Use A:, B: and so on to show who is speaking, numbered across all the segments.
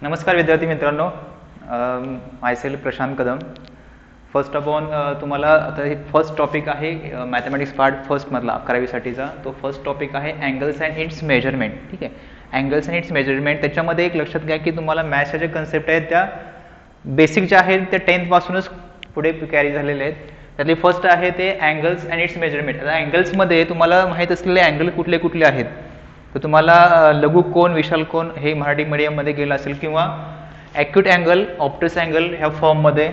A: नमस्कार विद्यार्थी मित्रांनो, myself Prashant Kadam. First of all तुम्हाला आता हे फर्स्ट टॉपिक आहे मॅथमॅटिक्स पार्ट फर्स्टमधला 11वीसाठीचा. तो फर्स्ट टॉपिक आहे अँगल्स अँड इट्स मेजरमेंट. ठीक आहे, अँगल्स अँड इट्स मेजरमेंट. त्याच्यामध्ये एक लक्षात घ्या की तुम्हाला मॅथ्सच्या ज्या कन्सेप्ट आहेत त्या बेसिक ज्या आहेत त्या 10th पासूनच पुढे कॅरी झालेले आहेत. त्यातली फर्स्ट आहे ते अँगल्स अँड इट्स मेजरमेंट. आता अँगल्समध्ये तुम्हाला माहीत असलेले अँगल कुठले कुठले आहेत. तर तुम्हाला लघु कोन, विशाल कोन हे मराठी मीडियममध्ये गेलं असेल, किंवा ॲक्यूट अँगल, ऑप्टस अँगल ह्या फॉर्ममध्ये.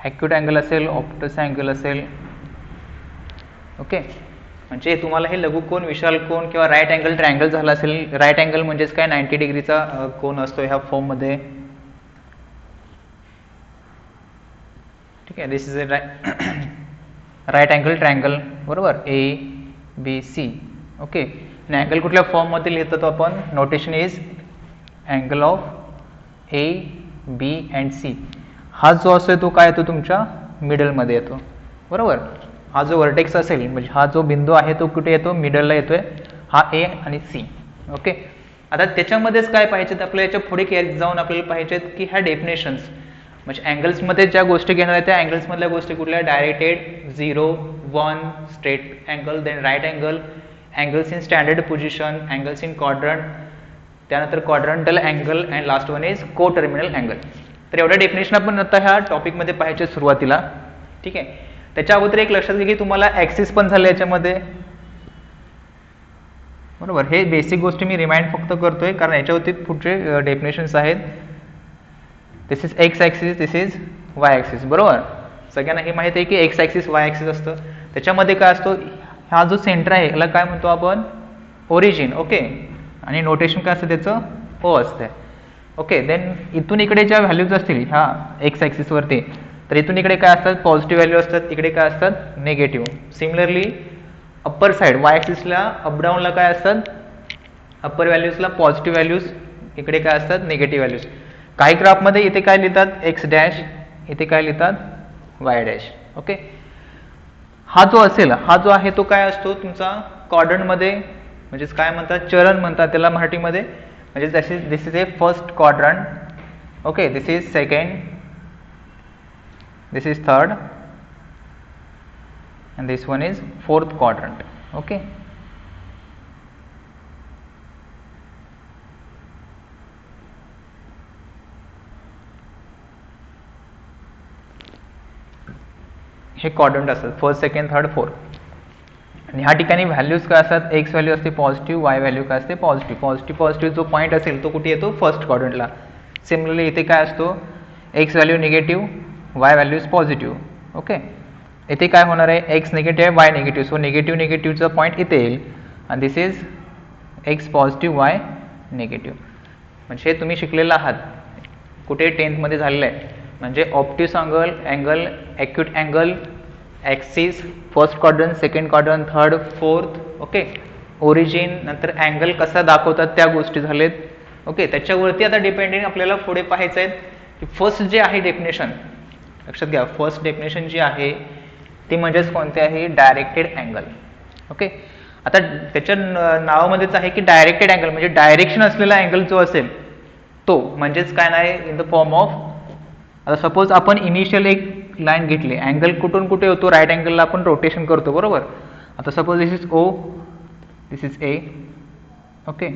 A: ॲक्यूट अँगल असेल, ऑप्टस अँगल असेल. ओके, म्हणजे तुम्हाला हे लघु कोन, विशाल कोन किंवा राईट अँगल ट्रायंगल झाला असेल. राईट अँगल म्हणजेच काय, 90 डिग्रीचा कोन असतो ह्या फॉर्ममध्ये. ठीक आहे, this is a right angle triangle, बरोबर, ABC. ओके, आणि अँगल कुठल्या फॉर्ममध्ये लिहितो आपण, notation is angle of AB and C. हा जो असतो तो काय येतो, तुमच्या मिडलमध्ये येतो, बरोबर. हा जो वर्टेक्स असेल, म्हणजे हा जो बिंदू आहे तो कुठे येतो, मिडलला येतोय, हा A आणि C. ओके, आता त्याच्यामध्येच काय पाहिजेत आपल्याला, याच्या पुढे जाऊन आपल्याला पाहिजेत की ह्या डेफिनेशन्स, म्हणजे अँगल्समध्ये ज्या गोष्टी घेणार आहेत त्या अँगल्समधल्या गोष्टी कुठल्या, directed, 0, 1, straight angle, then right angle, angles in standard position, angles in quadrant, त्यानंतर quadrantal angle, and last one is coterminal angle. तर एवढ्या डेफिनेशन आपण आता ह्या टॉपिकमध्ये पाहायचे सुरुवातीला. ठीक आहे, त्याच्या अगोदर एक लक्षात घ्या की तुम्हाला ॲक्सिस पण झाले याच्यामध्ये, बरोबर. हे बेसिक गोष्टी मी रिमाइंड फक्त करतोय कारण याच्यावरती पुढचे डेफिनेशन्स आहेत. This is X axis, this is Y axis, बरोबर. सगळ्यांना हे माहिती आहे की एक्स ॲक्सिस, वाय ॲक्सिस असतं. त्याच्यामध्ये काय असतो, हा जो सेंटर आहे याला काय म्हणतो आपण, ओरिजिन. ओके, आणि नोटेशन काय असतं त्याचं, O असतं. ओके, देन इथून इकडे ज्या व्हॅल्यूज असतील ह्या एक्स ॲक्सिसवरती, तर इथून इकडे काय असतात, पॉझिटिव्ह व्हॅल्यू असतात, इकडे काय असतात, negative. Similarly upper side Y ॲक्सिसला अपडाऊनला काय असतात, अप्पर व्हॅल्यूजला पॉझिटिव्ह व्हॅल्यूज, इकडे काय असतात, निगेटिव्ह व्हॅल्यूज. काही ग्राफमध्ये इथे काय लिहितात, एक्स डॅश, इथे काय लिहितात, वाय डॅश. ओके, हा जो असेल, हा जो आहे तो काय असतो तुमचा क्वाड्रंटमध्ये, म्हणजेच काय म्हणतात, चरण म्हणतात त्याला मराठीमध्ये. म्हणजे this is a first quadrant. Okay, this is second, this is third, and this one is fourth quadrant. Okay, हे क्वाड्रंट असतात, फर्स्ट, सेकंड, थर्ड, फोर्थ. आणि ह्या ठिकाणी व्हॅल्यूज काय असतात, एक्स व्हॅल्यू असते पॉझिटिव्ह, वाय व्हॅल्यू काय असते पॉझिटिव्ह. पॉझिटिव्ह जो पॉईंट असेल तो कुठे येतो, फर्स्ट क्वाड्रंटला. सिमिलरली इथे काय असतो, X value negative, Y values positive. Okay, इथे काय होणार आहे, X negative, Y negative, so negative निगेटिव्हचा पॉईंट इथे येईल. आणि this is X positive, Y negative. म्हणजे तुम्ही शिकलेला आहात कुठे, 10th झालेलं आहे. म्हणजे obtuse angle, angle, acute angle, axis, first quadrant, second quadrant, third, fourth. Okay, origin, नंतर अँगल कसा दाखवतात त्या गोष्टी झालेत. ओके, त्याच्यावरती आता डिपेंडिंग आपल्याला पुढे पाहायचं आहे की फर्स्ट जे आहे डेफिनेशन, लक्षात घ्या, फर्स्ट डेफिनेशन जी आहे ती म्हणजेच कोणती आहे, डायरेक्टेड अँगल. ओके, आता त्याच्या नावामध्येच आहे की डायरेक्टेड अँगल, म्हणजे डायरेक्शन असलेला अँगल जो असेल तो, म्हणजेच काय नाही, इन द फॉर्म ऑफ, आता सपोज आपण इनिशियल एक लाईन घेतली, अँगल कुठून कुठे होतो, राईट अँगलला आपण रोटेशन करतो, बरोबर. आता suppose this is O, this is A. Okay,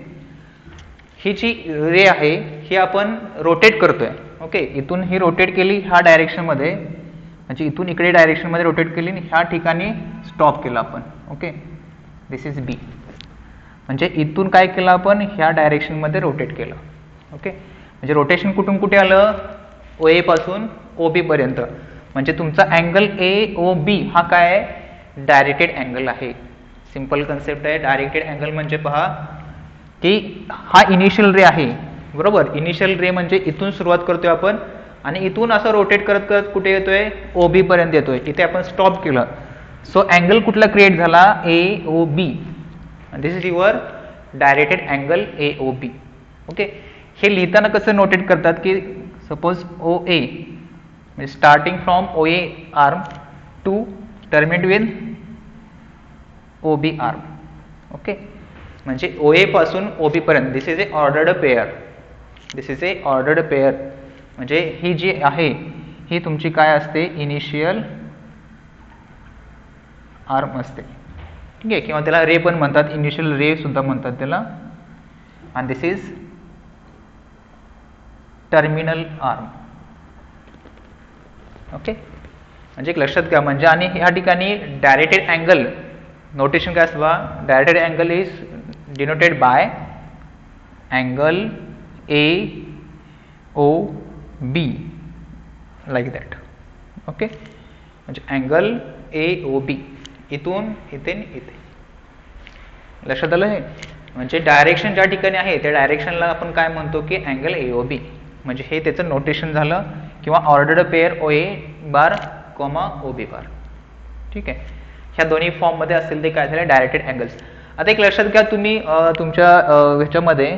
A: ही जी रे आहे ही आपण रोटेट करतोय. ओके, इथून ही रोटेट केली ह्या डायरेक्शनमध्ये, म्हणजे इथून इकडे डायरेक्शनमध्ये रोटेट केली, ह्या ठिकाणी स्टॉप केलं आपण. ओके, दिस इज B, म्हणजे इथून काय केलं आपण, ह्या डायरेक्शनमध्ये रोटेट केलं. ओके, म्हणजे रोटेशन कुठून कुठे आलं, OA पासून OB पर्यंत. म्हणजे तुमचा अँगल AOB हा काय आहे, डायरेक्टेड अँगल आहे. सिंपल कन्सेप्ट आहे. डायरेक्टेड अँगल म्हणजे पहा की हा इनिशियल रे आहे, बरोबर. इनिशियल रे म्हणजे इथून सुरुवात करतोय आपण आणि इथून असं रोटेट करत करत कुठे येतोय, OB पर्यंत येतोय. इथे आपण स्टॉप केलं, सो अँगल कुठला क्रिएट झाला, AOB. This is your directed angle AOB. Okay, हे लिहिताना कसं नोटेट करतात की सपोज OA, म्हणजे starting from OA arm to terminate with O B arm. Okay, म्हणजे ओ ए पासून ओ बी पर्यंत this is a ordered pair. This is a ordered pair. म्हणजे ही जी आहे ही तुमची काय असते, इनिशियल आर्म असते. ठीक आहे, किंवा त्याला रे पण म्हणतात, इनिशियल रे सुद्धा म्हणतात त्याला. आणि this is terminal arm. Okay, म्हणजे एक लक्षात घ्या. म्हणजे आणि ह्या ठिकाणी डायरेक्टेड अँगल नोटेशन काय असतं, directed angle is denoted by angle A O B like that. Okay, म्हणजे अँगल ए ओ बी इथून इथे इथे. लक्षात आलं हे. म्हणजे डायरेक्शन ज्या ठिकाणी आहे त्या डायरेक्शनला आपण काय म्हणतो की अँगल ए ओ बी. म्हणजे हे त्याचं नोटेशन झालं, किंवा ordered pair O A bar comma O B बार. ठीक आहे, ह्या दोन्ही फॉर्ममध्ये असेल ते काय झालं, डायरेक्टेड अँगल्स. आता एक लक्षात घ्या, तुम्ही तुमच्या ह्याच्यामध्ये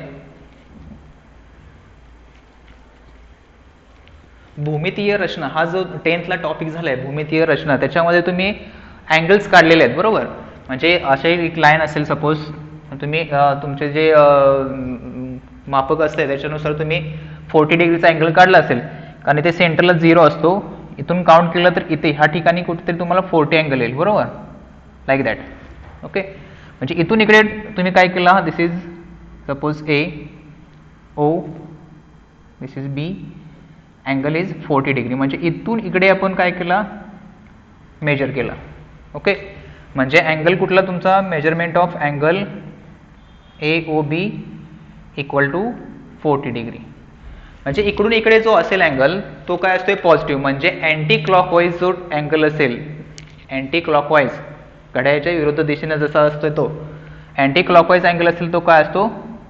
A: भूमितीय रचना हा जो 10thला टॉपिक झालाय, भूमितीय रचना, त्याच्यामध्ये तुम्ही अँगल्स काढलेले आहेत बरोबर. म्हणजे असे एक लाईन असेल सपोज, तुम्ही तुमचे जे मापक असते त्याच्यानुसार तुम्ही 40 डिग्रीचा अँगल काढला असेल, कारण इथे सेंटरला 0 असतो. इथून काउंट केलं तर इथे ह्या ठिकाणी कुठेतरी तुम्हाला 40 अँगल येईल बरोबर, लाईक दॅट. ओके, म्हणजे इथून इकडे तुम्ही काय केला, this is suppose A O, this is B, angle is 40 degree. म्हणजे इथून इकडे आपण काय केला, मेजर केला. ओके, म्हणजे अँगल कुठला तुमचा, measurement of angle A O B equal to 40 degree. म्हणजे इकडून इकडे जो असेल अँगल तो काय असतोय, पॉझिटिव्ह. म्हणजे अँटी क्लॉकवाईज जो अँगल असेल, अँटी क्लॉकवाईज घड्याळाच्या विरुद्ध दिशेने जसा असतोय तो अँटी क्लॉकवाईज अँगल असेल तो काय असतो,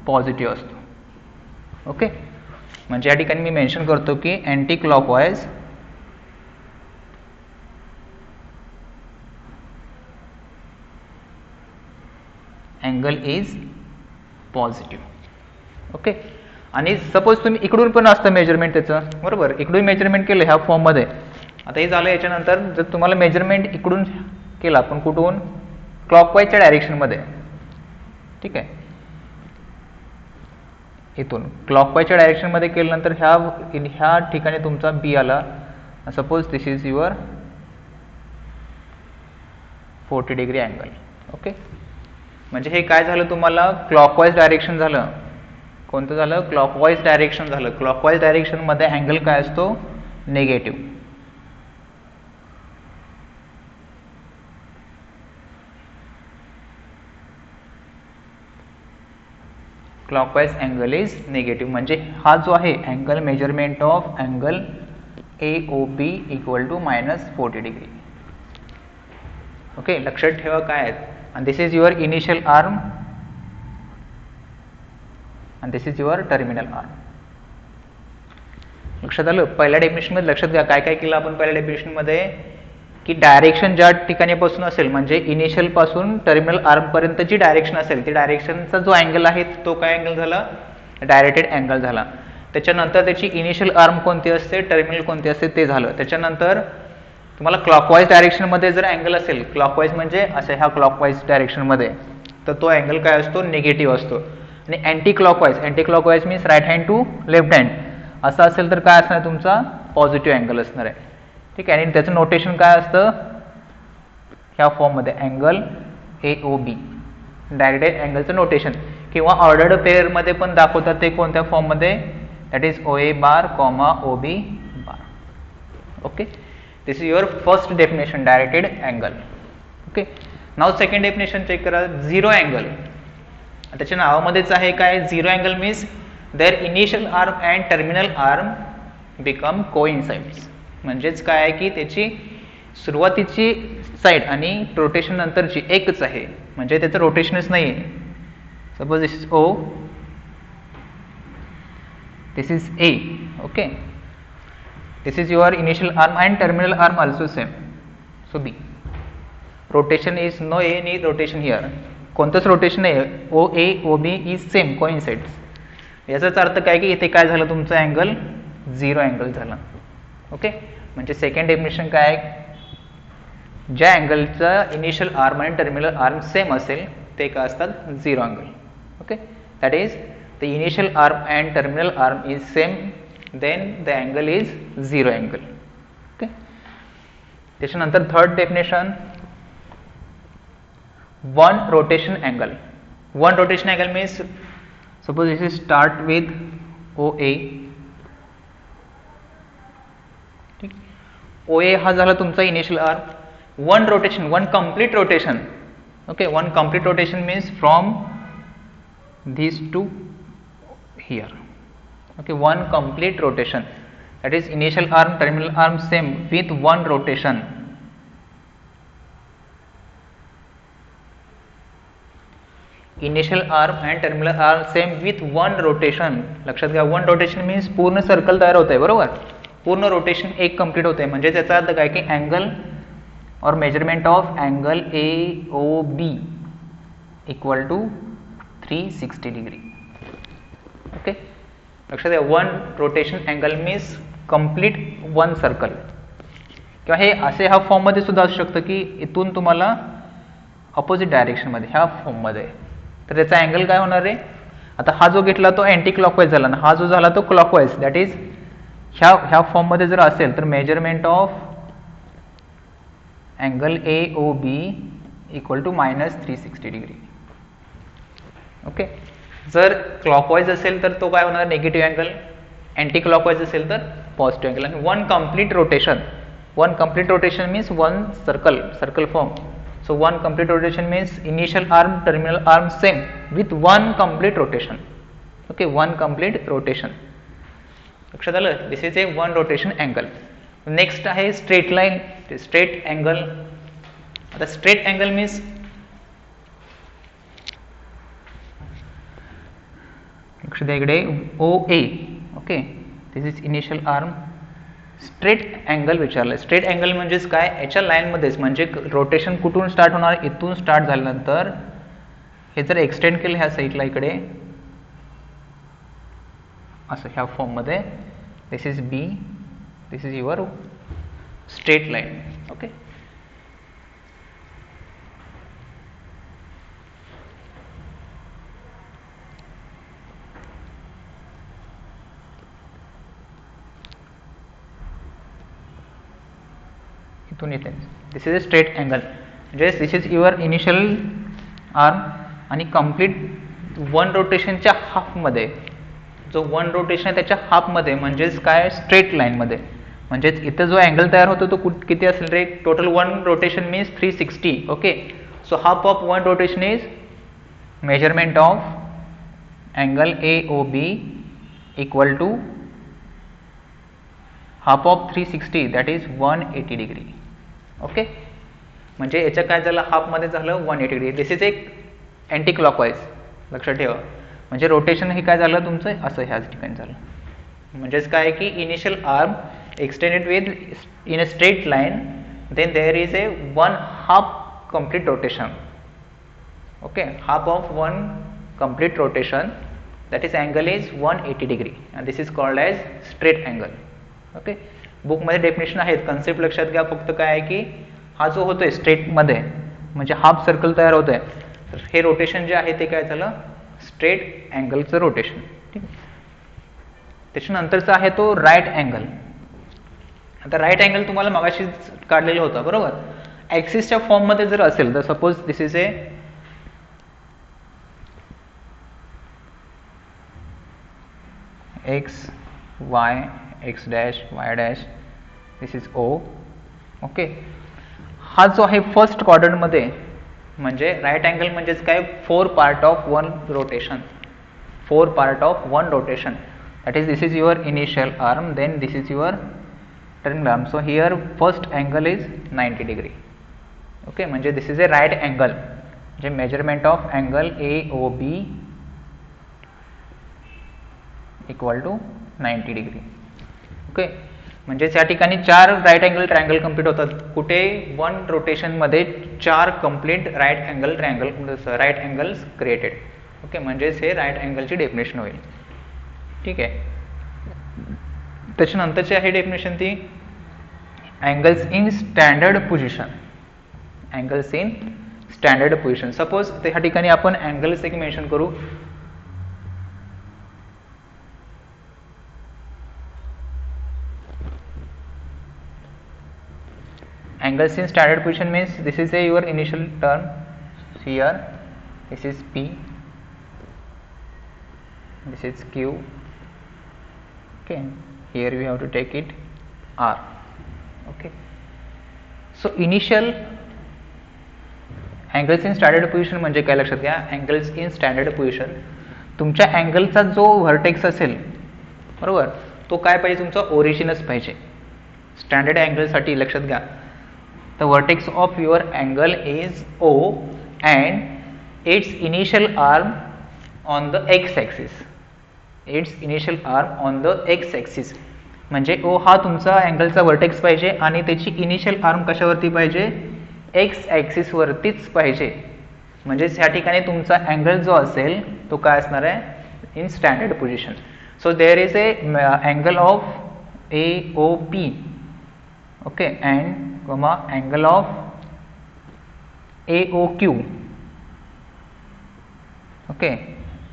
A: पॉझिटिव्ह असतो. ओके, म्हणजे या ठिकाणी मी मेन्शन करतो की anti clockwise angle is positive. Okay, आणि सपोज तुम्ही इकडून पण असतं मेजरमेंट त्याचं बरोबर, इकडून मेजरमेंट केलं ह्या फॉर्ममध्ये. आता हे झालं, याच्यानंतर जर तुम्हाला मेजरमेंट इकडून केला पण कुठून, क्लॉकवाईजच्या डायरेक्शनमध्ये. ठीक आहे, इथून क्लॉकवाईजच्या डायरेक्शनमध्ये केल्यानंतर ह्या ठिकाणी तुमचा बी आला. Suppose this is your 40 degree angle. Okay, म्हणजे हे काय झालं, तुम्हाला क्लॉकवाईज डायरेक्शन झालं. कोणतं झालं, क्लॉकवाईज डायरेक्शन झालं. क्लॉकवाईज डायरेक्शनमध्ये अँगल काय असतो, negative. Clockwise angle is negative. म्हणजे हा जो आहे angle, measurement of angle A O B equal to -40 degree. Okay, लक्षात ठेवा काय आहेत. आणि this is your initial arm आणि this is your terminal arm. लक्षात आलं. पहिल्या डेफिनेशनमध्ये लक्षात घ्या काय काय केलं आपण पहिल्या डेफिनेशनमध्ये, की डायरेक्शन ज्या ठिकाणी पासून असेल, म्हणजे इनिशियल पासून टर्मिनल आर्म पर्यंत जी डायरेक्शन असेल, ती डायरेक्शनचा जो अँगल आहे तो काय अँगल झाला, डायरेक्टेड अँगल झाला. त्याच्यानंतर त्याची इनिशियल आर्म कोणती असते, टर्मिनल कोणती असते ते झालं. त्याच्यानंतर तुम्हाला क्लॉकवाईज डायरेक्शनमध्ये जर अँगल असेल, क्लॉकवाईज म्हणजे असं ह्या क्लॉकवाईज डायरेक्शनमध्ये, तर तो अँगल काय असतो, निगेटिव्ह असतो. आणि anti clockwise means right hand to left hand असं असेल तर काय असणार, तुमचा पॉझिटिव्ह अँगल असणार आहे. ठीक आहे, आणि त्याचं नोटेशन काय असतं, ह्या फॉर्ममध्ये angle A O B, directed अँगलचं नोटेशन. किंवा ऑर्डर्ड पेअरमध्ये पण दाखवतात ते कोणत्या फॉर्ममध्ये, that is O A bar comma O B bar. Okay, this is your first definition, directed angle. Okay, now second definition check करा, झिरो अँगल. त्याच्या नावामध्येच आहे काय, zero angle means their initial arm and terminal arm become coincides. म्हणजेच काय आहे की त्याची सुरुवातीची साईड आणि रोटेशन नंतरची एकच आहे, म्हणजे त्याचं रोटेशनच नाही आहे. Suppose this is O, this is A. Okay, this is your initial arm and terminal arm also same. So B, rotation is no any rotation here, कोणतंच रोटेशन नाही. O A O B is same coincides. याचाच अर्थ काय की इथे काय झालं, तुमचं अँगल झिरो अँगल झाला. ओके, म्हणजे सेकंड डेफिनेशन काय आहे, ज्या अँगलचा इनिशियल आर्म आणि टर्मिनल आर्म सेम असेल ते काय असतात, zero angle. Okay, that is the initial arm and terminal arm is same, then the angle is zero angle. Okay, त्याच्यानंतर third definition, one rotation angle. One rotation angle means suppose this is start with OA. OA हा झाला तुमचा initial arm. One rotation, one complete rotation. Okay, one complete rotation means from these to here. Okay, one complete rotation, that is initial arm terminal arm same with one rotation. Initial arm and terminal arm same with one rotation. लक्षात घ्या, one rotation means पूर्ण circle तयार होत आहे, बरोबर. पूर्ण rotation एक complete होते, म्हणजे त्याचा अर्थ काय की अँगल और measurement of angle AOB equal to 360 degree. Okay, लक्षात घ्या, one rotation angle means complete one circle. किंवा हे असे ह्या फॉर्ममध्ये सुद्धा असू शकतं की इथून तुम्हाला ऑपोजिट डायरेक्शनमध्ये ह्या फॉर्ममध्ये, तर त्याचा अँगल काय होणार आहे. आता हा जो घेतला तो अँटी क्लॉकवाईज झाला ना, हा जो झाला तो क्लॉकवाईज. दॅट इज ह्या फॉर्ममध्ये जर असेल तर measurement of angle AOB equal to -360 degree. Okay, जर क्लॉकवाईज असेल तर तो काय होणार, निगेटिव्ह अँगल. अँटी क्लॉकवाईज असेल तर पॉझिटिव्ह अँगल. आणि one complete rotation, one complete rotation means one circle form. So one complete rotation means initial arm terminal arm same with one complete rotation. Okay, one complete rotation. लक्षात आलं, this is a one rotation angle. Next आहे straight line, straight angle. आता straight angle means लक्ष द्या इकडे OA. Okay, this is initial arm. Straight angle विचारलं. Straight angle म्हणजेच काय, याच्या लाईनमध्येच, म्हणजे रोटेशन कुठून स्टार्ट होणार, इथून स्टार्ट झाल्यानंतर हे जर एक्सटेंड केलं ह्या साईडला इकडे असं ह्या फॉर्ममध्ये, this is B, this is your straight line. Okay, इथून इथे this is a straight angle. म्हणजे this is your initial arm आणि कंप्लीट वन रोटेशनच्या हाफमध्ये, जो वन रोटेशन आहे त्याच्या हाफमध्ये, म्हणजेच काय, स्ट्रेट लाईनमध्ये. म्हणजेच इथं जो अँगल तयार होतो तो किती असेल ray, total one rotation means 360. Okay, so half of one rotation is measurement of angle AOB equal to half of 360, that is 180 degree. Okay, म्हणजे याच्या काय झालं, हाफमध्ये झालं 180 डिग्री. दिस इज एक अँटी क्लॉकवाईज, लक्षात ठेवा. म्हणजे रोटेशन हे काय झालं तुमचं असं ह्याच ठिकाणी झालं. म्हणजेच काय की initial arm extended with in a straight line, then there is a one half complete rotation. Okay, half of one complete rotation, that is angle is 180 degree and this is called as straight angle. Okay, बुकमध्ये definition आहेत, concept लक्षात घ्या. फक्त काय आहे की हा जो होतोय स्ट्रेटमध्ये, म्हणजे हाफ सर्कल तयार होतोय, तर हे रोटेशन जे आहे ते काय झालं, स्ट्रेट अँगलचं रोटेशन. ठीक आहे, त्याच्यानंतरचा आहे तो राईट अँगल. आता राईट अँगल तुम्हाला मगाशी काढलेलं होतं, बरोबर. ॲक्सिसच्या फॉर्ममध्ये जर असेल तर suppose this is A x Y, x dash Y dash, this is O. Okay, हा जो आहे फर्स्ट क्वाड्रंटमध्ये, म्हणजे राईट अँगल म्हणजेच काय, 4 part of one rotation, 4 part of one rotation. That is this is your initial arm, then this is your terminal arm. So here first angle is 90 degree. Okay, म्हणजे this is a right angle, म्हणजे measurement of angle AOB equal to 90 degree. Okay, म्हणजे या ठिकाणी 4 right angle triangle complete होतात. कुठे, one रोटेशनमध्ये 4 complete right angles created. Okay, म्हणजेच हे राईट अँगलची डेफिनेशन होईल. ठीक आहे, त्याच्यानंतरची आहे डेफिनेशन ती angles in standard position. Angles in standard position. Suppose त्या ठिकाणी आपण अँगल्स एक मेन्शन करू. Angles in standard position means this is your initial term here, this is P, this is Q, okay, here we have to take it R, okay. So initial angles in standard position म्हणजे काय लक्षात घ्या. angles in standard position तुमच्या अँगलचा जो vertex असेल बरोबर तो काय पाहिजे तुमचा ओरिजिनच पाहिजे. स्टँडर्ड अँगल साठी लक्षात घ्या. The vertex of your angle is O and its initial arm on the x-axis. Its initial arm on the x-axis. म्हणजे O हा तुमचा अँगलचा वर्टेक्स पाहिजे आणि त्याची इनिशियल आर्म कशावरती पाहिजे x ॲक्सिस वरतीच पाहिजे. म्हणजे या ठिकाणी तुमचा अँगल जो असेल तो काय असणार आहे in standard position. So there is a angle of AOP, okay, and comma angle of AOQ, okay,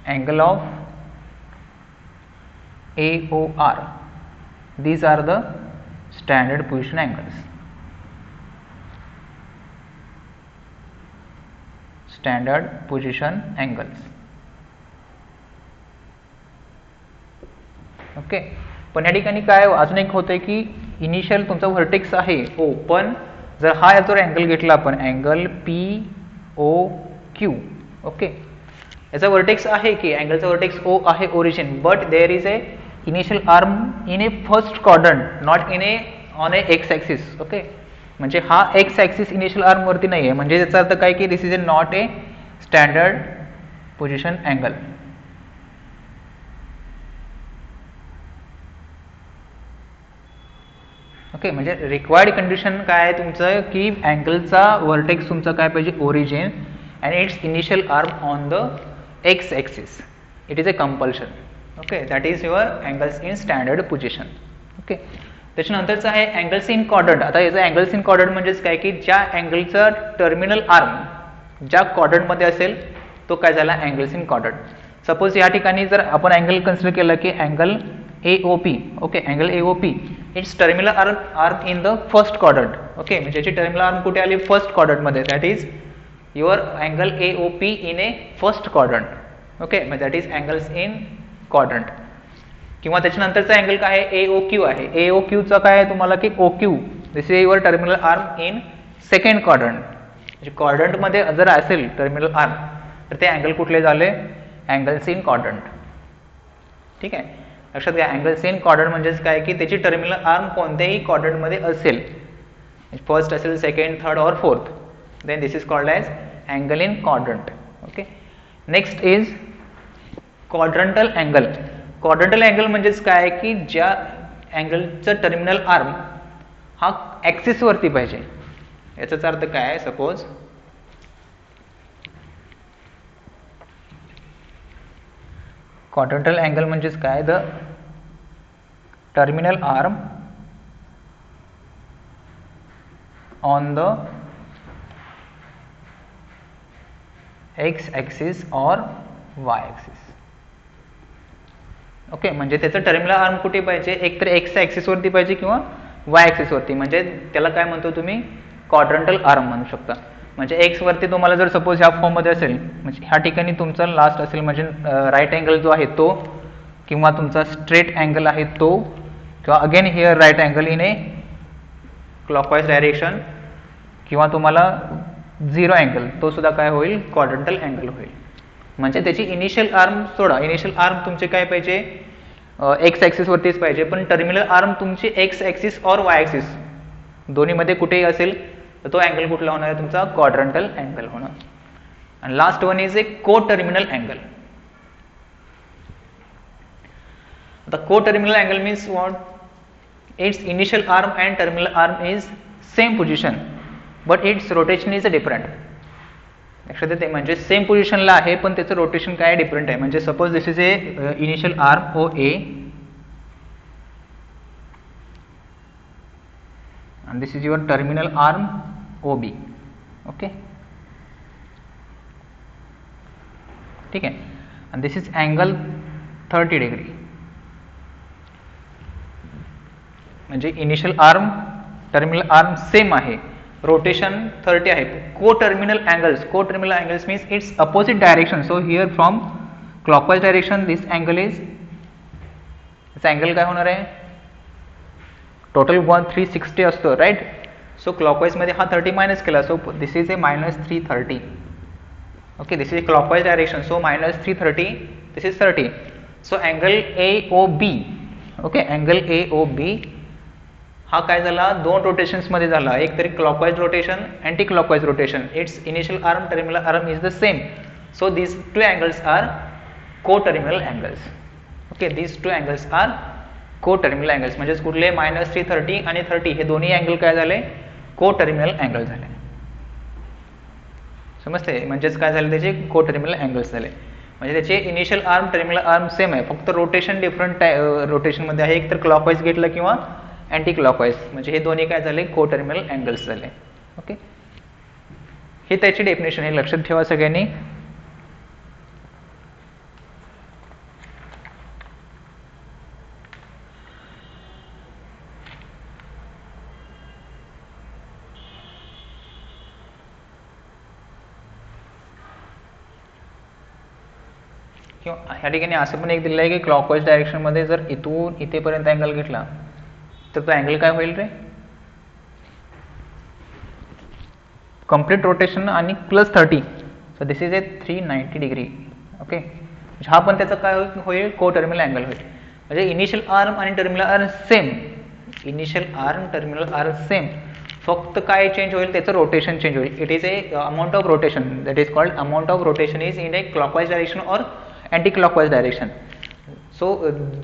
A: angle of AOR. These are the standard position angles. Standard position angles. Okay. पण या ठिकाणी काय अजून एक होतंय की इनिशियल तुमचा vertex आहे O, पण जर हा याचा अँगल घेतला आपण अँगल POQ, ओके, याचा व्हर्टेक्स आहे की अँगलचा व्हर्टेक्स O आहे origin, but there is a initial arm in a first quadrant, not in a on a X axis, okay. म्हणजे हा एक्स ॲक्सिस इनिशियल आर्म वरती नाही आहे. म्हणजे याचा अर्थ काय की this is a not a standard position angle. Okay. म्हणजे रिक्वायर्ड कंडिशन काय आहे तुमचं की अँगलचा व्हर्टेक्स तुमचा काय पाहिजे origin and its initial arm on the X axis. It is a compulsion. Okay. That is your angles in standard position. Okay. त्याच्यानंतरचं आहे अँगल्स इन क्वाड्रंट. आता याचं अँगल्स इन क्वाड्रंट म्हणजेच काय की ज्या अँगलचा टर्मिनल आर्म ज्या क्वाड्रंटमध्ये असेल तो काय झाला अँगल्स इन क्वाड्रंट. सपोज या ठिकाणी जर आपण अँगल कन्सिडर केलं की angle AOP, okay, angle AOP it's terminal arm in the first quadrant. Okay. म्हणजे याची टर्मिनल आर्म कुठे आली फर्स्ट क्वाड्रंटमध्ये. That is your angle AOP in a first quadrant. Okay. म्हणजे that is angles in quadrant. किंवा त्याच्यानंतरचा angle काय आहे AOQ आहे. AOQचा काय आहे तुम्हाला की OQ this is your terminal arm in second quadrant. म्हणजे क्वाड्रंटमध्ये जर असेल टर्मिनल आर्म तर ते अँगल कुठले झाले अँगल्स इन क्वाड्रंट. ठीक आहे. लक्षात घ्या अँगल्स इन क्वाड्रंट म्हणजेच काय की त्याची टर्मिनल आर्म कोणत्याही क्वाड्रंटमध्ये असेल, फर्स्ट असेल सेकंड थर्ड और fourth, then this is called as angle in quadrant. Okay. Next is quadrantal angle. Quadrantal angle म्हणजेच काय की ज्या अँगलचं टर्मिनल आर्म हा ॲक्सिसवरती पाहिजे. याचाच अर्थ काय आहे सपोज क्वाड्रंटल अँगल म्हणजेच काय the terminal arm on the X axis और वाय ॲक्सिस. ओके. म्हणजे त्याचं टर्मिनल आर्म कुठे पाहिजे एकतर एक्स ॲक्सिसवरती पाहिजे किंवा वाय ॲक्सिसवरती. म्हणजे त्याला काय म्हणतो तुम्ही क्वाड्रंटल आर्म म्हणू शकता. म्हणजे एक्स वरती तुम्हाला जर सपोज ह्या फॉर्ममध्ये असेल म्हणजे ह्या ठिकाणी तुमचा लास्ट असेल म्हणजे राईट अँगल जो आहे तो किंवा तुमचा स्ट्रेट अँगल आहे तो किंवा again here right angle in a clockwise direction किंवा तुम्हाला झिरो अँगल तो सुद्धा काय होईल क्वाड्रंटल अँगल होईल. म्हणजे त्याची इनिशियल आर्म सोडा. इनिशियल आर्म तुमचे काय पाहिजे एक्स ॲक्सिस वरतीच पाहिजे, पण टर्मिनल आर्म तुमची एक्स ॲक्सिस और वाय ॲक्सिस दोन्हीमध्ये कुठेही असेल तर तो अँगल कुठला होणार आहे तुमचा क्वाड्रंटल अँगल होणार. आणि लास्ट वन इज ए को टर्मिनल अँगल. आता को terminal angle means what it's initial arm and terminal arm is same position but it's rotation is different. लक्षात येते म्हणजे सेम पोझिशनला आहे पण त्याचं रोटेशन काय डिफरंट आहे. म्हणजे suppose this is a initial arm OA and this is your terminal arm OB. Okay, ठीक आहे. आणि दिस इज अँगल 30 डिग्री, म्हणजे initial arm terminal arm same आहे, रोटेशन 30 आहे. को terminal angles means it's opposite direction. So here from clockwise direction this angle is, this angle काय होणार आहे, टोटल 360 असतो राईट. सो क्लॉकवाइज मध्ये हा 30 मायनस केला, so this is A -330. Okay, this is clockwise direction, so -330, this is 30. So angle AOB, okay, angle AOB हा काय झाला, दोन रोटेशन्स मध्ये झाला, एक तरी clockwise rotation, anti clockwise rotation. It's initial arm terminal arm is the same. So these two angles are co-terminal angles. Okay, these two angles are co-terminal angles. म्हणजे कुठले -330 आणि 30 हे दोन्ही अँगल काय झाले, को-टर्मिनल अँगल झाले. समजते, म्हणजेच काय झाले, त्याचे को-टर्मिनल अँगल्स झाले. म्हणजे त्याचे initial arm terminal arm same आहे, फक्त रोटेशन डिफरंट रोटेशन मध्ये आहे, एक तर क्लॉकवाइज घेतलं किंवा अँटी क्लॉकवाइज. म्हणजे हे दोन्ही काय झाले, को-टर्मिनल अँगल्स झाले. ओके, हे त्याची डेफिनेशन आहे, लक्षात ठेवा सगळ्यांनी. किंवा ह्या ठिकाणी असं पण एक दिलं आहे की क्लॉकवाइज डायरेक्शनमध्ये जर इथून इथेपर्यंत अँगल घेतला तर तो अँगल काय होईल रे, कम्प्लीट रोटेशन आणि +30. So this is A 390 degree. Okay, हा पण त्याचा काय होईल, को टर्मिनल अँगल होईल. म्हणजे इनिशियल आर्म आणि terminal arm same, initial arm terminal arm same, फक्त काय चेंज होईल, त्याचं रोटेशन चेंज होईल. It is a amount of rotation, that is called amount of rotation is in A clockwise direction और anti clockwise direction. So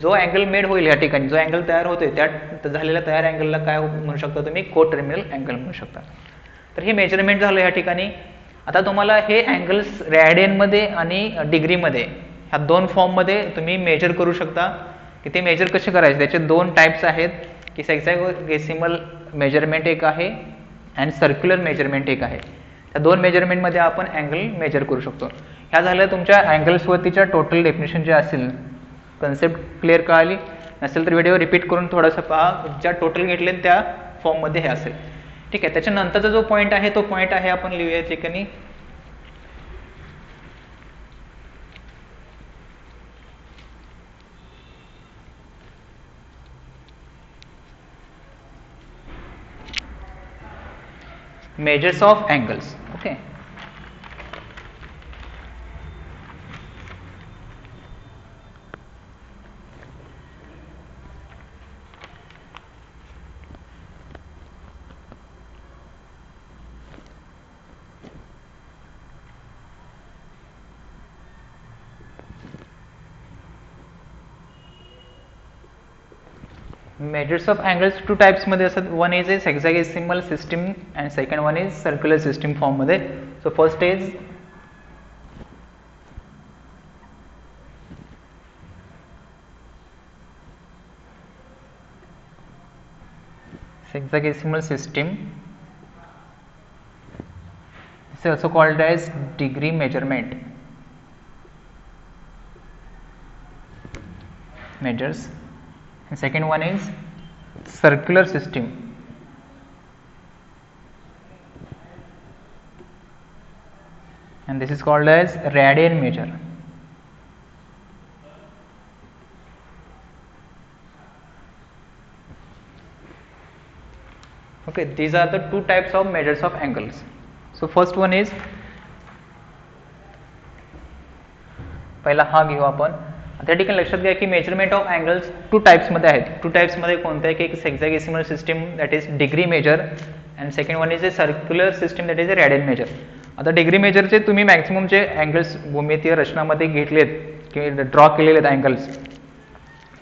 A: जो angle made होईल या ठिकाणी, जो अँगल तयार होतोय त्या झालेल्या तयार अँगलला काय म्हणू शकता तुम्ही, को टर्मिनल अँगल म्हणू शकता. तर हे मेजरमेंट झालं या ठिकाणी. आता तुम्हाला हे अँगल्स रॅडियनमध्ये आणि डिग्रीमध्ये ह्या दोन फॉर्ममध्ये तुम्ही मेजर करू शकता. की ते मेजर कसे करायचे, त्याचे दोन टाईप्स आहेत, की हेक्साडेसिमल मेजरमेंट एक आहे आणि सर्क्युलर मेजरमेंट एक आहे. त्या दोन मेजरमेंटमध्ये आपण अँगल मेजर करू शकतो. ह्या झाल्या तुमच्या अँगल्सवरतीच्या टोटल डेफिनेशन जे असेल. कन्सेप्ट क्लिअर कळाली नसेल तर व्हिडिओ रिपीट करून थोडासा पहा, ज्या टोटल घेतले त्या फॉर्ममध्ये हे असेल. ठीक आहे, त्याच्यानंतरचा जो पॉईंट आहे तो पॉईंट आहे आपण लिहूया ठिकाणी, measures of angles. Okay, measures of angles two types मध्ये असतात. One is a hexadecimal system and second one is circular system form मध्ये. So first is hexagesimal system. This is also called as degree measurement. Measures. And second one is circular system. And this is called as radian measure. Okay, these are the two types of measures of angles. So first one is, पहिला हा घेऊ आपण. त्या ठिकाणी लक्षात घ्या की measurement of angles two types मध्ये आहेत. टू टाइप्स मध्ये कोणते, की एक hexadecimal system that is degree measure and second one is a circular system that is a radian measure. आता डिग्री मेजरचे तुम्ही मॅक्सिमम जे अँगल्स भूमितीय रचनामध्ये घेतलेत किंवा ड्रॉ केलेले आहेत अँगल्स,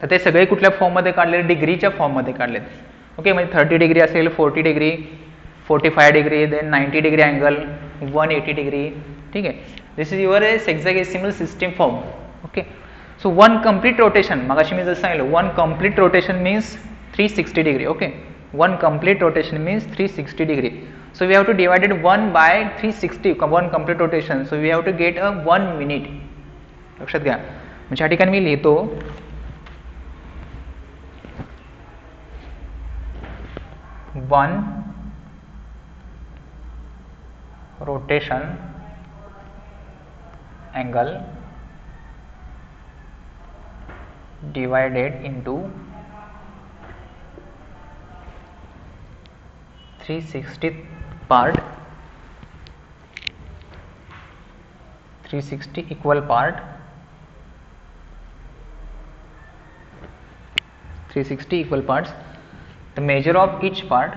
A: तर ते सगळे कुठल्या फॉर्ममध्ये काढलेले, डिग्रीच्या फॉर्ममध्ये काढलेत. ओके, म्हणजे 30 डिग्री असेल, 40 degree, 45 degree, then 90 degree angle, 180 degree. ठीक आहे, this is your a hexadecimal system form. Okay, so one complete rotation, मगाशी मी जसं सांगितलं, one complete rotation means 360 degree. Okay, one complete rotation means 360 degree. So we have to divide it 1 by 360, one complete rotation. So we have to get a 1 minute. लक्षात घ्या. म्हणजे या ठिकाणी मी लिहितो 1 rotation angle divided into 360 part, 360 equal part, 360 equal parts. The measure of each part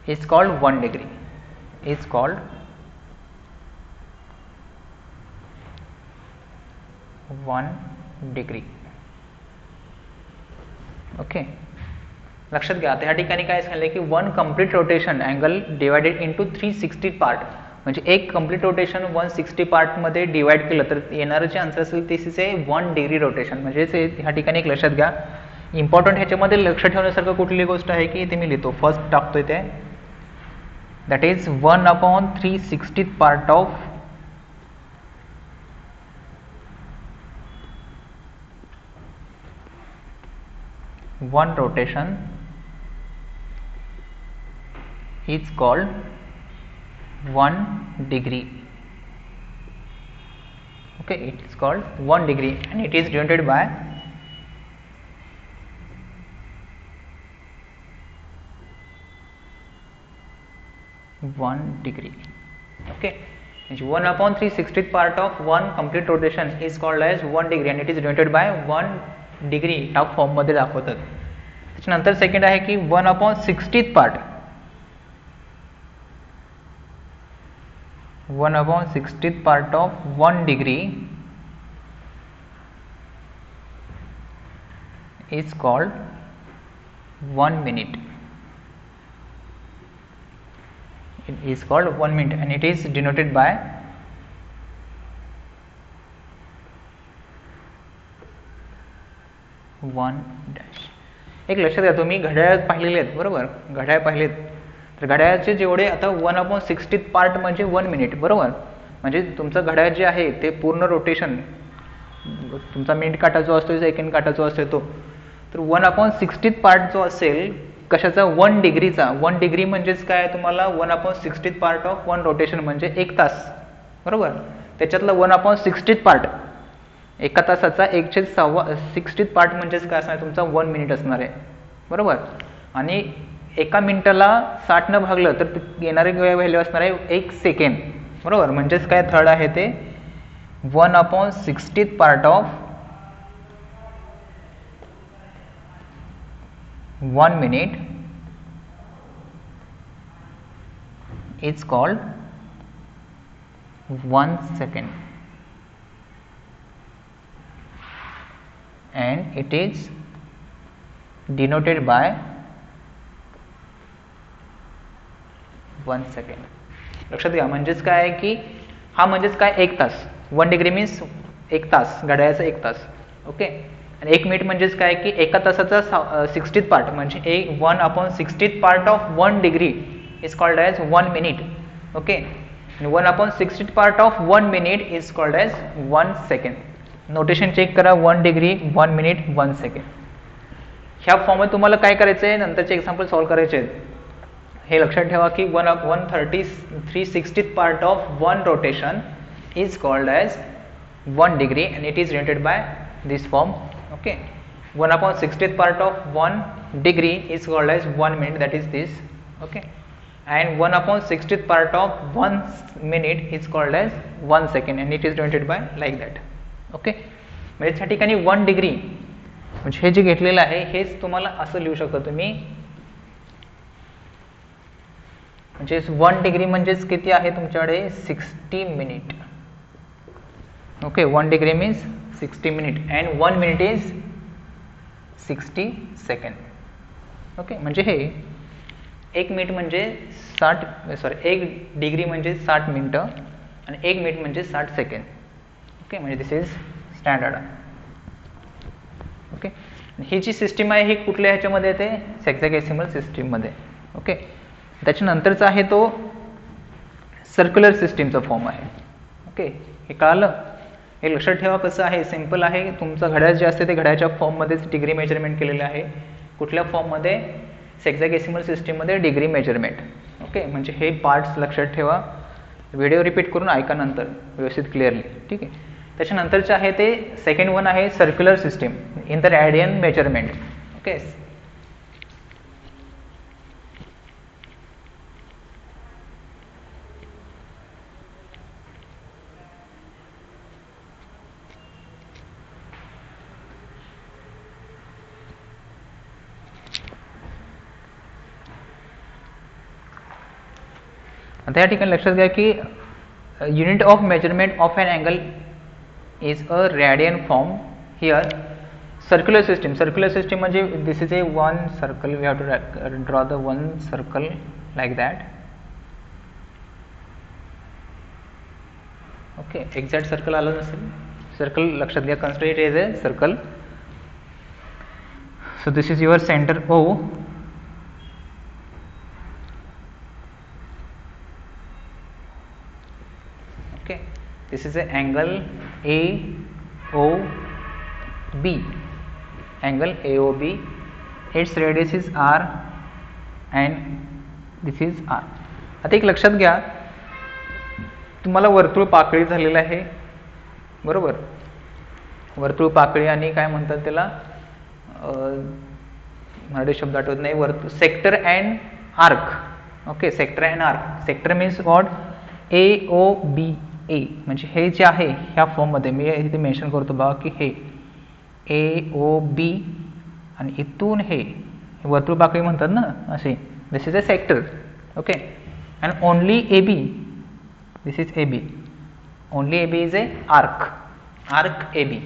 A: is called 1 degree, is called 1 degree. Okay, लक्षात घ्या. आता या ठिकाणी काय सांगितलं की 1 complete rotation angle divided into 360 part, म्हणजे एक कंप्लीट रोटेशन 160 पार्ट मध्ये डिवाइड केलं तर येणारं जे आन्सर असेल दिस इज ए 1 डिग्री रोटेशन. म्हणजे ह्या ठिकाणी एक लक्षात घ्या, इम्पॉर्टंट ह्याच्यामध्ये लक्ष ठेवण्यासारखं कुठली गोष्ट आहे की इथे मी लिहितो, फर्स्ट टाकतोय ते, that is 1/360 part of 1 rotation is called 1 degree. Okay, it is called 1 degree and it is denoted by 1 degree. Okay, 1/360 part of 1 complete rotation is called as 1 degree and it is denoted by 1 degree ह्या form मध्ये दाखवतात. त्याच्यानंतर second आहे की 1/60 part, 1/60 part of 1 degree is called 1 minute. It is called 1 minute and it is denoted by 1 dash. एक लक्षात घ्या, तुम्ही घड्याळ पाहिलेले आहेत बरोबर, घड्याळ पाहिलेत तर घड्याळाचे जेवढे आता 1/60 पार्ट म्हणजे 1 मिनिट बरोबर. म्हणजे तुमचं घड्याळ जे आहे ते पूर्ण रोटेशन, तुमचा मिनिट काटा जो असतो, सेकंड काटा जो असतो तो, तर 1/60 पार्ट जो असेल कशाचा, 1 डिग्रीचा. 1 डिग्री म्हणजेच काय, तुम्हाला 1/60 पार्ट ऑफ 1 रोटेशन म्हणजे 1 तास बरोबर. त्याच्यातला 1/60 पार्ट, एका तासाचा 1/60 पार्ट म्हणजेच काय असणार, तुमचा 1 मिनिट असणार आहे बरोबर. आणि एका मिनिटाला 60 न भागलं तर येणारी व्हॅल्यू असणार आहे 1 सेकंड बरोबर. म्हणजेच काय, थर्ड आहे ते 1/60 part of 1 minute is called 1 second and it is denoted by 1 second. लक्षात घ्या, म्हणजेच काय आहे की हा म्हणजेच काय, 1 तास. 1 डिग्री मीन्स 1 तास, घड्याळाचा 1 तास. ओके, आणि 1 मिनिट म्हणजेच काय की एका तासाचा 60 पार्ट म्हणजे 1/60 part of 1 degree is called as 1 minute. Okay, 1/60 part of 1 minute is called as 1 second. Notation check करा, 1 डिग्री, 1 मिनिट, 1 सेकंड. ह्या फॉर्ममध्ये तुम्हाला काय करायचं आहे, नंतरचे एक्झाम्पल सॉल्व्ह करायचे आहेत. हे लक्षात ठेवा की 360 part of 1 rotation is called as 1 degree and it is denoted by this form. Okay, 1/60 part of 1 degree is called as 1 minute, that is this. Okay, and 1/60 part of 1 minute is called as 1 second and it is denoted by like that. Okay, म्हणजे त्या ठिकाणी 1 degree म्हणजे हे जे घेतलेलं आहे हेच तुम्हाला असं लिहू शकता तुम्ही, म्हणजे 1 डिग्री म्हणजेच किती आहे तुमच्याकडे 60 minute. Okay, 1 degree means 60 minute and 1 minute is 60 second. Okay, म्हणजे हे 1 मिनिट म्हणजे 1 डिग्री म्हणजे 60 मिनिटं आणि 1 मिनिट म्हणजे 60 सेकंड. ओके, म्हणजे दिस इज स्टँडर्ड. ओके, ही जी सिस्टीम आहे ही कुठल्या ह्याच्यामध्ये येते, हेक्साडेसिमल सिस्टीममध्ये. ओके, त्याच्यानंतरचा आहे तो सर्क्युलर सिस्टीमचा फॉर्म आहे. ओके, हे कळालं. हे लक्षात ठेवा कसं आहे, सिम्पल आहे. तुमचं घड्याळ जे असते ते घड्याळच्या फॉर्ममध्येच डिग्री मेजरमेंट केलेलं आहे. कुठल्या फॉर्ममध्ये, हेक्साडेसिमल सिस्टीममध्ये डिग्री मेजरमेंट. ओके, म्हणजे हे पार्ट्स लक्षात ठेवा. व्हिडिओ रिपीट करून ऐका नंतर व्यवस्थित क्लिअरली. ठीक आहे. त्याच्यानंतरचे आहे ते सेकंड वन आहे circular system in the radian measurement. Okay, आता या ठिकाणी लक्षात घ्या की unit of measurement of an angle is a radian form. Here circular system म्हणजे this is a one circle. We have to draw the one circle like that. Okay, exact circle आलं नसेल, circle लक्षात घ्या, consider it as a circle. So this is your centre O. Okay, this is an angle AOB. Angle AOB. Its radius is R and this is R. आता एक लक्षात घ्या, तुम्हाला वर्तुळ पाकळी झालेलं आहे बरोबर. वर्तुळ पाकळी आणि काय म्हणतात त्याला, मराठी शब्द आठवत नाही, वर्तुळ sector and arc. Okay, sector and arc. Sector means what, AOB. म्हणजे हे जे आहे ह्या फॉर्ममध्ये मी इथे मेन्शन करतो बघा की हे AOB आणि इथून हे वर्तुळ पाकळी म्हणतात ना असे. This is a sector. Okay, and only AB, this is AB. Only AB is a arc. AB.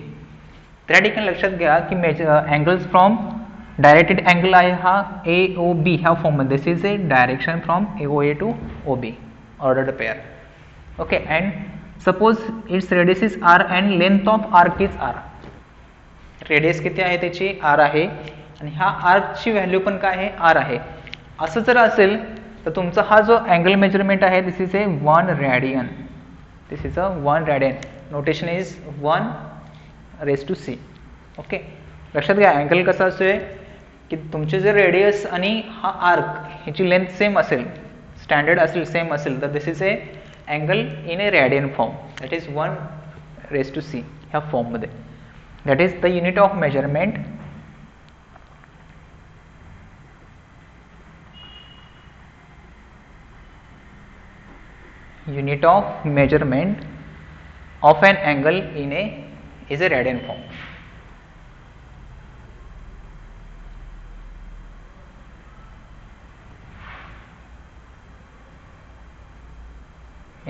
A: त्या ठिकाणी लक्षात घ्या की अँगल्स फ्रॉम डायरेक्टेड अँगल आहे हा AOB ह्या फॉर्ममध्ये. This is a direction from AOA to OB, ordered pair. Okay, and suppose its radius is R and length of arc is R. Radius किती आहे त्याची, R आहे, आणि ह्या आर्कची व्हॅल्यू पण काय आहे, R आहे. असं जर असेल तर तुमचा हा जो अँगल मेजरमेंट आहे this is a 1 radian. This is a 1 radian. Notation is 1⁻⁶. Okay, लक्षात घ्या अँगल कसा असतोय की तुमचे जर रेडियस आणि हा आर्क ह्याची लेंथ सेम असेल, स्टँडर्ड असेल, सेम असेल, तर this is a angle in a radian form. That is 1⁻⁶ ह्या फॉर्ममध्ये. That is the unit of measurement. Unit of measurement of an angle is a radian form.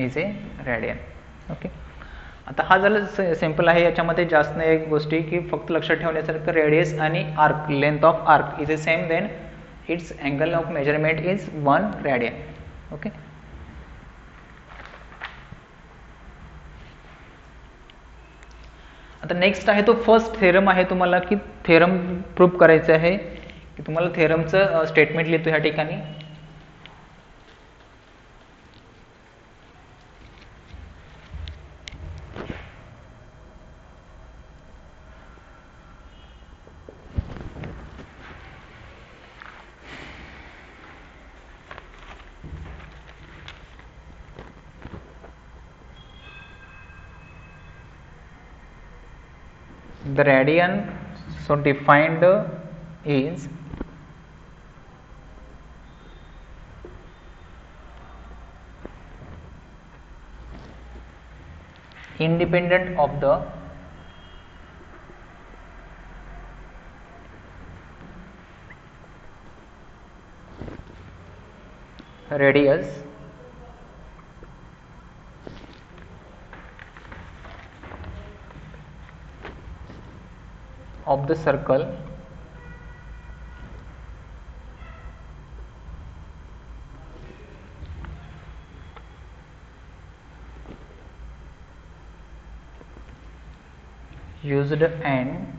A: Is a radian. Okay, आता हा झालं simple आहे. याच्यामध्ये जास्त नाही एक गोष्टी की फक्त लक्षात ठेवण्यासारखं, रेडियस आणि arc, length of arc is a same, then its angle of measurement is 1 radian. Okay, आता नेक्स्ट आहे तो फर्स्ट थेरम आहे. तुम्हाला की थेरम प्रूव्ह करायचं आहे की तुम्हाला थेरमचं स्टेटमेंट लिहितो ह्या ठिकाणी. The radian so defined is independent of the radius of the circle used and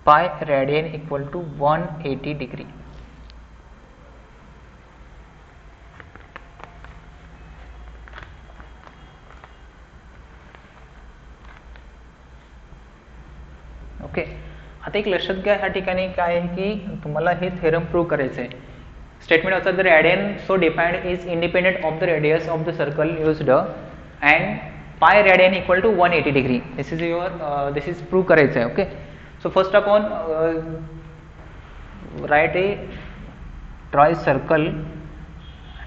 A: pi radian equal to 180 degree. Okay, आता एक लक्षात घ्या ह्या ठिकाणी काय आहे की तुम्हाला हे थेरम प्रूव्ह करायचं आहे. स्टेटमेंट असतात the radian so defined is independent of the radius of the circle used and pi radian equal to 180 degree. This is prove करायचं आहे. Okay, so first upon write a try circle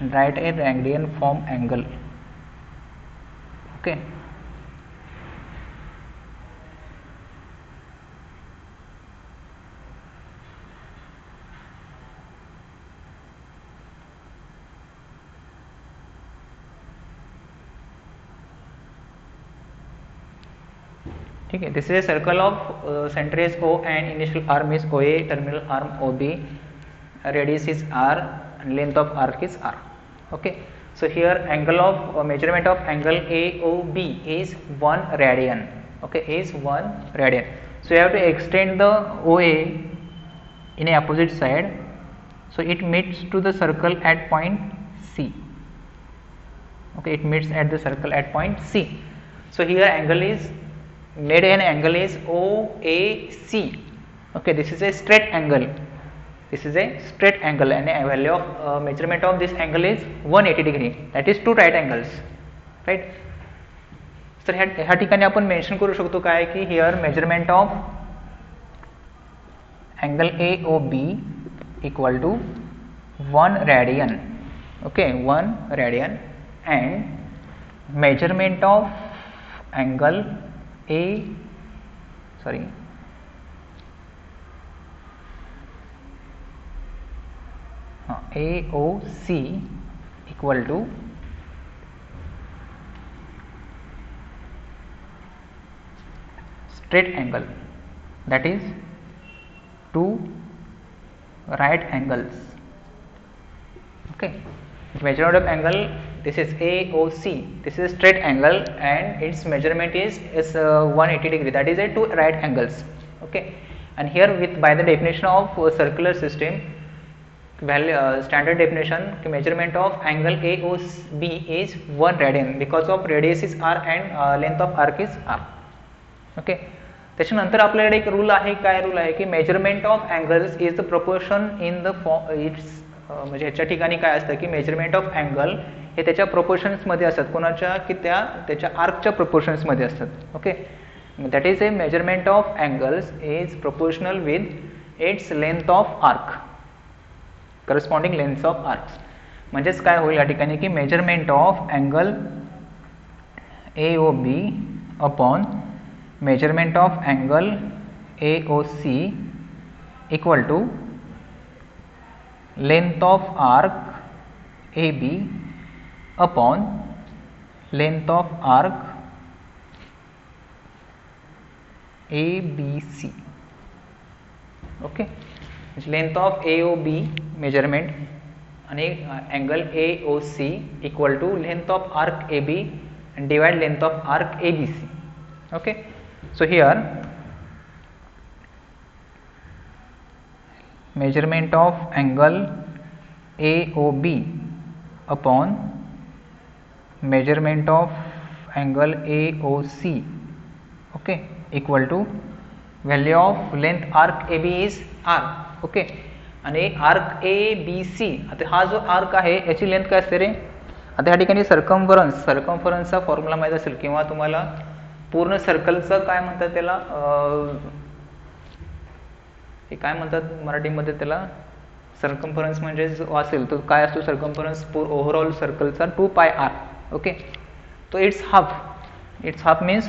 A: and write a radian form angle. Okay, ठीक है. This is a circle of center is O and initial arm is OA, terminal arm OB, radius is R and length of arc is R. Okay, so here angle of measurement of angle AOB is 1 radian. Okay, is 1 radian. So you have to extend the OA in a opposite side, so it meets to the circle at point C. Okay, it meets at the circle at point C. So here angle is made, an angle is OAC. Okay, this is a straight angle. This is a straight angle and a value of measurement of this angle is 180 degree. That is two right angles, right? तर ह्या ठिकाणी आपण mention करू शकतो काय की here measurement of angle AOB equal to 1 radian. Okay, 1 radian and measurement of angle AOC equal to straight angle, that is two right angles. Okay, measurement of angle, this is AOC, this is straight angle and its measurement is 180 degree, that is a two right angles. Okay, and here with by the definition of circular system value, standard definition, measurement of angle AOB is 1 radian because of radius is R and length of arc is R. Okay, त्याच्यानंतर आपल्याकडे एक rule आहे. काय rule आहे की measurement of angles is the proportion in the it's, म्हणजे ह्याच्या ठिकाणी काय असतं की मेजरमेंट ऑफ अँगल हे त्याच्या प्रोपोर्शन्समध्ये असतात. कोणाच्या की त्याच्या आर्कच्या प्रोपोर्शन्समध्ये असतात. Okay, that is A measurement of angles is proportional with its length of arc, corresponding length of arcs. म्हणजेच काय होईल या ठिकाणी की measurement of angle AOB upon measurement of angle AOC equal to length of arc AB upon length of arc ABC. Okay, length of AOB measurement आणि angle AOC equal to length of arc AB and divide length of arc ABC. Okay, so here measurement of angle AOB upon measurement of angle AOC, okay, equal to value of length arc AB is R. okay, आणि arc ABC, आता हा जो arc आहे याची length काय असते रे. आता या ठिकाणी सर्कम्फरन्सचा फॉर्म्युला माहित असेल किंवा तुम्हाला पूर्ण सर्कलचं काय म्हणतात त्याला, हे काय म्हणतात मराठीमध्ये त्याला, सर्कम्फरन्स म्हणजे जो असेल तो काय असतो सर्कम्फरन्स ओव्हरऑल सर्कलचा 2πr. ओके, तो it's half means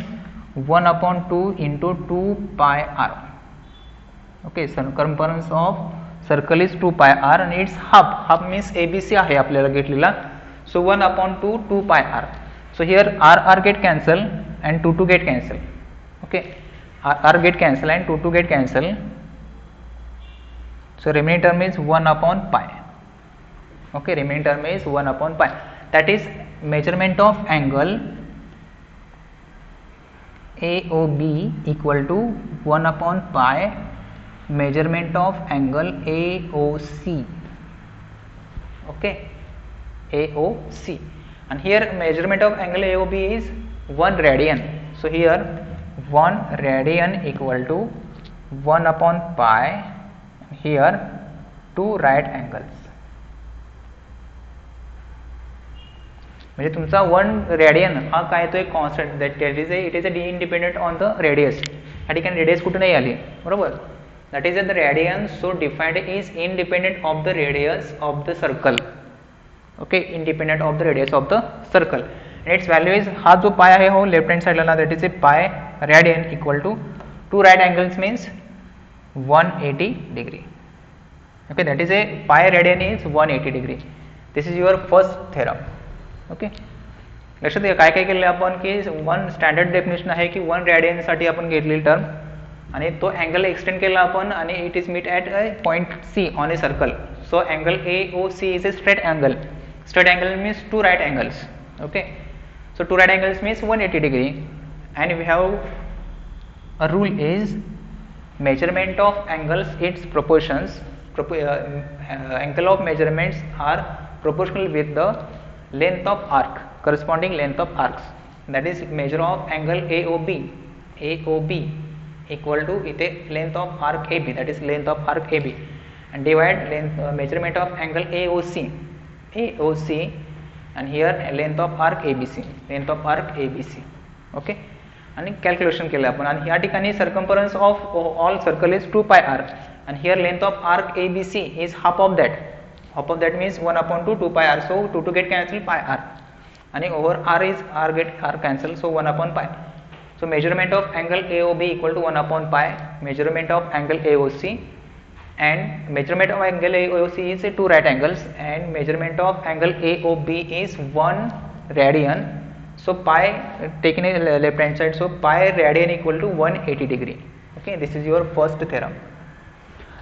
A: 1/2 into 2πr. Okay, circumference of circle is 2πr आणि इट्स हाफ मीन्स ABC आहे आपल्याला घेतलेला. So 1/2 2πr. So here r get cancel and 2 get cancel. Okay, r get cancel and 2 get cancel. So remaining term is 1/pi. Okay, remaining term is 1/pi. That is measurement of angle AOB equal to 1 upon pi measurement of angle AOC. Okay, AOC, and here measurement of angle AOB is 1 radian. So here 1 radian equal to 1 upon pi, here 2 right angles. म्हणजे तुमचा 1 radian हा काय तो एक constant that it is a independent on the radius. या ठिकाणी radius कुठे नाही आली, बरोबर. That is the radian so defined is independent of the radius of the circle. Okay, independent of the radius of the circle. And its value is, हा जो pi आहे हो लेफ्ट हँड साइडला that is a pi radian equal to 2 right angles means 180 degree. Okay, that is a pi radian is 180 degree. This is your first theorem. Okay, लक्षात घ्या काय काय केलं आपण की 1 स्टँडर्ड डेफिनेशन आहे की 1 रेडियनसाठी आपण घेतलेली टर्म आणि तो अँगल एक्सटेंड केला आपण आणि it is meet at a point C on a circle. So angle AOC is a straight angle. Straight angle means 2 right angles. Okay, so 2 right angles means 180 degree. and we have a rule is measurement of angles, its proportions, angle of measurements are proportional with the length of arc, corresponding length of arcs. That is measure of angle AOB equal to length of arc AB, that is length of arc AB, and divide length measurement of angle AOC and here length of arc ABC, okay. आणि calculation केलं आपण आणि या ठिकाणी circumference of all circle is 2 pi r and here length of arc ABC is half of that means 1 upon 2 pi r, so 2 to get cancel pi r and over r get r cancel, so 1 upon pi. So measurement of angle AOB equal to 1 upon pi measurement of angle AOC, and measurement of angle AOC is 2 right angles and measurement of angle AOB is 1 radian. So pi taken in left hand side, so pi radian equal to 180 degree. Okay, this is your first theorem.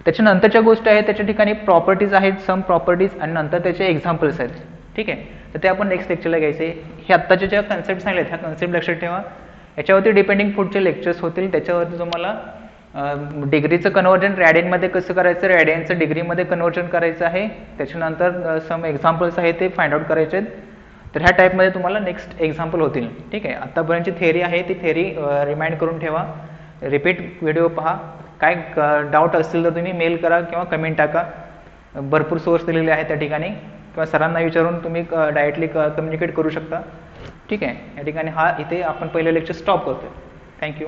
A: त्याच्यानंतरच्या गोष्टी आहेत त्याच्या ठिकाणी properties आहेत, some properties आणि नंतर त्याचे examples आहेत. ठीक आहे, तर ते आपण नेक्स्ट लेक्चरला घ्यायचे. हे आत्ताचे ज्या कन्सेप्ट सांगितले ह्या कन्सेप्ट लक्षात ठेवा. याच्यावरती डिपेंडिंग पुढचे लेक्चर्स होतील. त्याच्यावरती तुम्हाला डिग्रीचं कन्वर्जन रॅडियनमध्ये कसं करायचं, रॅडियनचं डिग्रीमध्ये कन्वर्जन करायचं आहे. त्याच्यानंतर सम एक्झाम्पल्स आहेत ते फाइंड आउट करायचे आहेत. तर ह्या टाईपमध्ये तुम्हाला नेक्स्ट एक्झाम्पल होतील. ठीक आहे, आत्तापर्यंतची थेअरी आहे ती थेअरी रिमाइंड करून ठेवा, रिपीट व्हिडिओ पहा. काय डाऊट असतील तर तुम्ही मेल करा किंवा कमेंट टाका. भरपूर सोर्स दिलेले आहेत त्या ठिकाणी, किंवा सरांना विचारून तुम्ही डायरेक्टली कम्युनिकेट करू शकता. ठीक आहे, या ठिकाणी इथे आपण पहिलं लेक्चर स्टॉप करतो. थँक्यू.